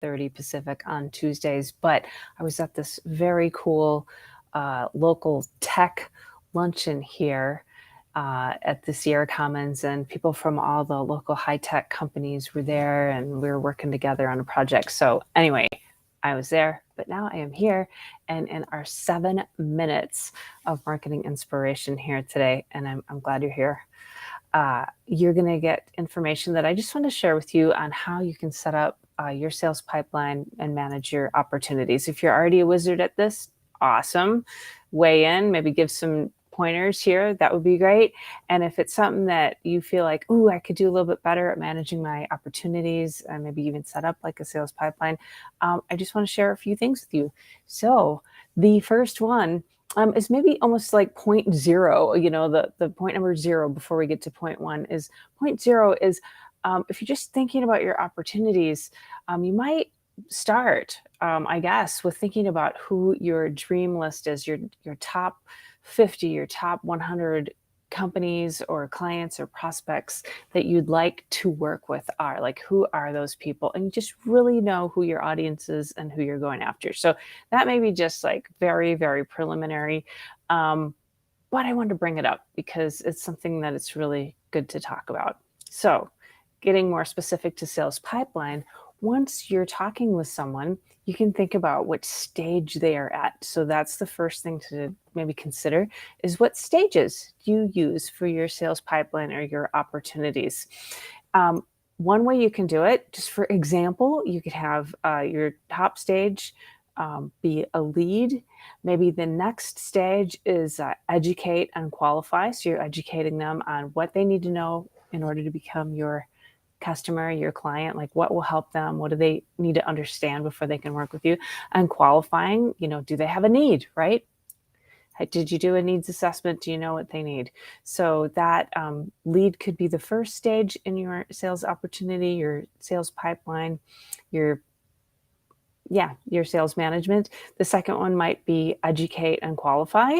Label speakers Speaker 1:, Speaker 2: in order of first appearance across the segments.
Speaker 1: 5:30 Pacific on Tuesdays. But I was at this very cool local tech luncheon here at the Sierra Commons, and people from all the local high-tech companies were there, and we were working together on a project. So anyway, I was there, but now I am here, and in our 7 minutes of marketing inspiration here today, and I'm glad you're here. You're going to get information that I just want to share with you on how you can set up your sales pipeline and manage your opportunities. If you're already a wizard at this, awesome. Weigh in, maybe give some pointers here. That would be great. And if it's something that you feel like, ooh, I could do a little bit better at managing my opportunities and maybe even set up like a sales pipeline, I just want to share a few things with you. So the first one is maybe almost like point zero, the point number zero before we get to point one is point zero is if you're just thinking about your opportunities, you might start, I guess, with thinking about who your dream list is, your top 50, your top 100 companies or clients or prospects that you'd like to work with are. Like, who are those people? And you just really know who your audience is and who you're going after. So that may be just like very, very preliminary. But I wanted to bring it up because it's something that it's really good to talk about. So getting more specific to sales pipeline, once you're talking with someone, you can think about what stage they are at. So that's the first thing to maybe consider is what stages do you use for your sales pipeline or your opportunities. One way you can do it, just for example, you could have your top stage be a lead. Maybe the next stage is educate and qualify. So you're educating them on what they need to know in order to become your customer, your client, like what will help them, what do they need to understand before they can work with you. And qualifying, do they have a need, right? Did you do a needs assessment? Do you know what they need? So that lead could be the first stage in your sales opportunity, your sales pipeline, your sales management. The second one might be educate and qualify.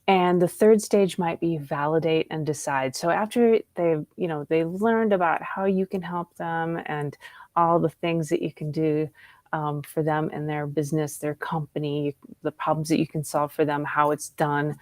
Speaker 1: And the third stage might be validate and decide. So after they've learned about how you can help them and all the things that you can do for them and their business, their company, the problems that you can solve for them, how it's done.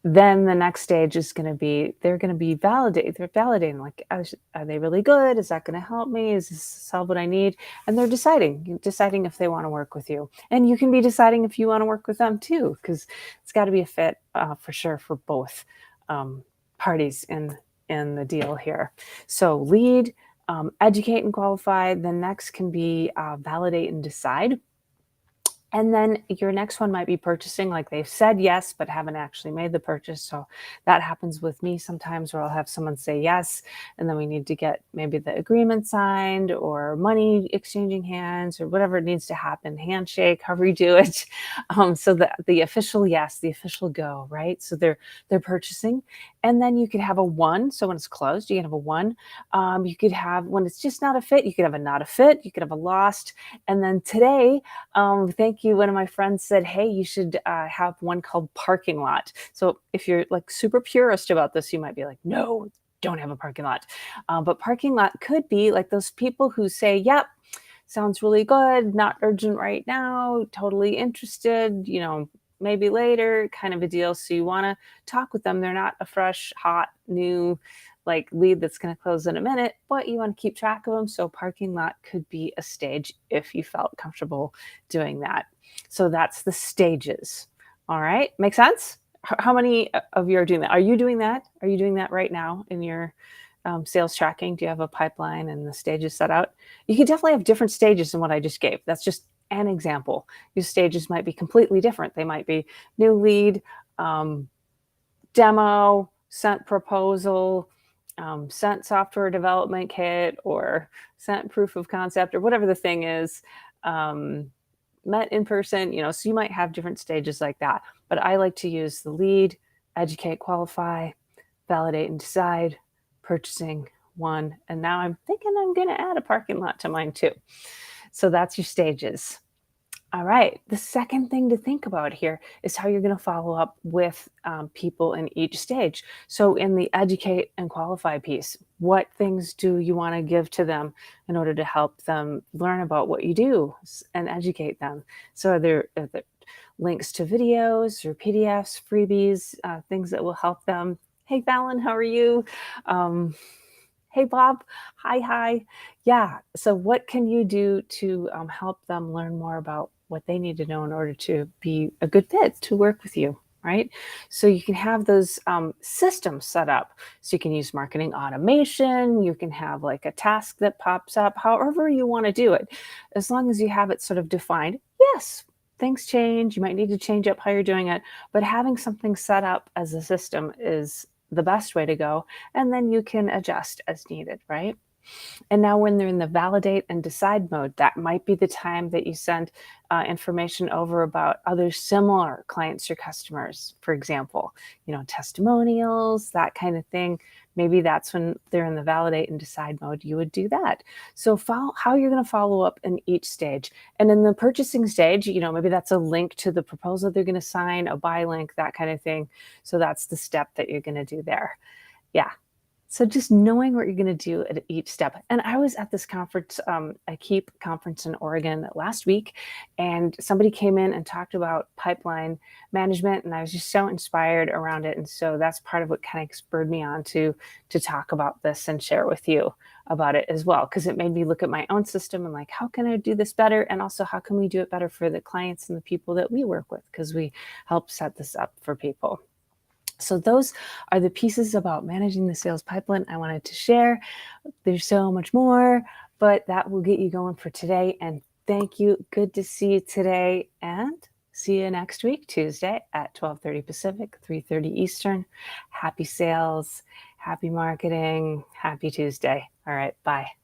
Speaker 1: Then the next stage is going to be, they're going to be validated. They're validating, like, are they really good? Is that going to help me? Is this solve what I need? And they're deciding if they want to work with you. And you can be deciding if you want to work with them too, because it's got to be a fit for sure for both parties in the deal here. So lead, educate and qualify. The next can be validate and decide. And then your next one might be purchasing, like they've said yes, but haven't actually made the purchase. So that happens with me sometimes, where I'll have someone say yes, and then we need to get maybe the agreement signed or money exchanging hands or whatever needs to happen, handshake, however you do it. So the official yes, the official go, right? So they're purchasing. And then you could have a one. So when it's closed, you can have a one. You could have, when it's just not a fit, you could have a not a fit, you could have a lost. And then today, thank you. One of my friends said, hey, you should have one called parking lot. So if you're like super purist about this, you might be like, no, don't have a parking lot. But parking lot could be like those people who say, yep, sounds really good, not urgent right now, totally interested, maybe later kind of a deal. So you want to talk with them. They're not a fresh, hot, new like lead that's going to close in a minute, but you want to keep track of them. So parking lot could be a stage if you felt comfortable doing that. So that's the stages. All right. Make sense? How many of you are doing that? Are you doing that? Are you doing that right now in your sales tracking? Do you have a pipeline and the stages set out? You could definitely have different stages than what I just gave. That's just an example. Your stages might be completely different. They might be new lead, demo, sent proposal, sent software development kit, or sent proof of concept, or whatever the thing is, met in person, so you might have different stages like that. But I like to use the lead, educate, qualify, validate and decide, purchasing, one. And now I'm thinking I'm going to add a parking lot to mine too. So that's your stages. All right. The second thing to think about here is how you're going to follow up with people in each stage. So, in the educate and qualify piece, what things do you want to give to them in order to help them learn about what you do and educate them? So, are there links to videos or PDFs, freebies, things that will help them? Hey, Fallon, how are you? Um, Hey, Bob. Hi, hi. Yeah. So, what can you do to help them learn more about what they need to know in order to be a good fit to work with you? Right. So, you can have those systems set up. So, you can use marketing automation. You can have like a task that pops up, however you want to do it, as long as you have it sort of defined. Yes. Things change. You might need to change up how you're doing it, but having something set up as a system is the best way to go, and then you can adjust as needed, right? And now, when they're in the validate and decide mode, that might be the time that you send information over about other similar clients or customers, for example, testimonials, that kind of thing. Maybe that's when they're in the validate and decide mode, you would do that. So, follow how you're going to follow up in each stage. And in the purchasing stage, maybe that's a link to the proposal they're going to sign, a buy link, that kind of thing. So, that's the step that you're going to do there. Yeah. So just knowing what you're going to do at each step. And I was at this conference, a Keep conference in Oregon last week, and somebody came in and talked about pipeline management, and I was just so inspired around it. And so that's part of what kind of spurred me on to talk about this and share with you about it as well, because it made me look at my own system and like, how can I do this better? And also, how can we do it better for the clients and the people that we work with? Because we help set this up for people. So those are the pieces about managing the sales pipeline I wanted to share. There's so much more, but that will get you going for today. And thank you. Good to see you today, and see you next week, Tuesday at 12:30 Pacific, 3:30 Eastern. Happy sales, happy marketing, happy Tuesday. All right, bye.